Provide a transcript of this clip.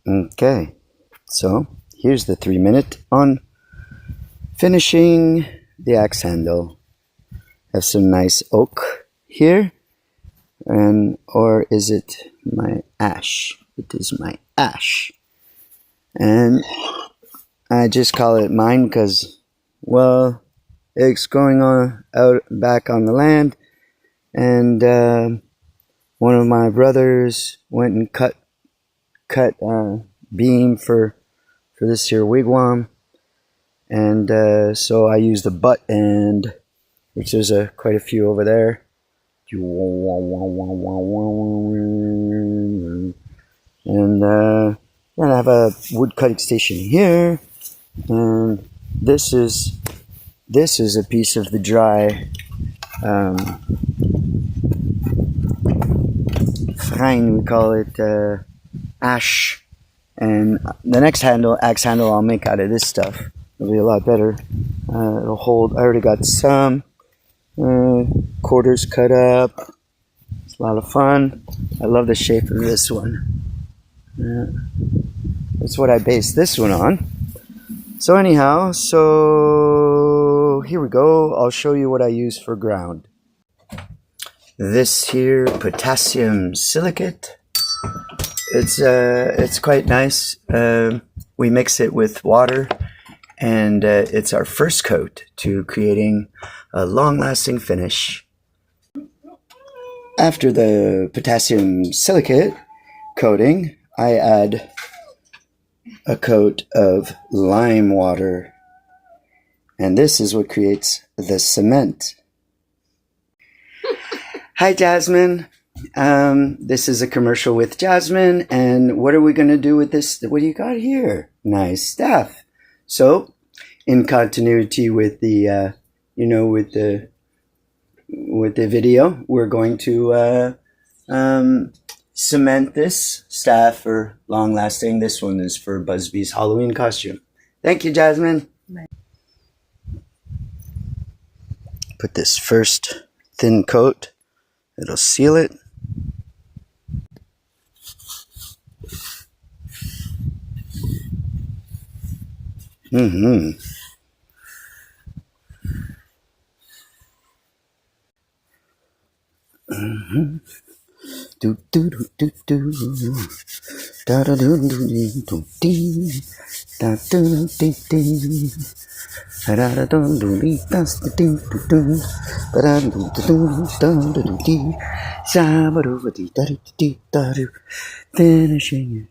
Okay, so here's the 3-minute on finishing the axe handle. Have some nice oak here, or is it my ash? It is my ash, and I just call it mine because, well, it's going on out back on the land, and one of my brothers went and cut beam for this here wigwam, and so I used the butt end, which there's quite a few over there, and I have a wood cutting station here, and this is a piece of the dry fine, we call it ash, and the next axe handle I'll make out of this stuff. It'll be a lot better. It'll hold. I already got some quarters cut up. It's a lot of fun. I love the shape of this one. That's what I based this one on. So anyhow, so here we go. I'll show you what I use for ground. This here potassium silicate. It's quite nice. We mix it with water, and it's our first coat to creating a long-lasting finish. After the potassium silicate coating, I add a coat of lime water, and this is what creates the cement. Hi, Jasmine. This is a commercial with Jasmine, and what are we going to do with this? What do you got here? Nice stuff. So, in continuity with the, with the video, we're going to cement this staff for long lasting. This one is for Busby's Halloween costume. Thank you, Jasmine. Bye. Put this first thin coat. It'll seal it. Do do do do do da da do do do dee da do do do da da do do dee da do do da do do do do dee sa ba do dee da do dee da do finishing it.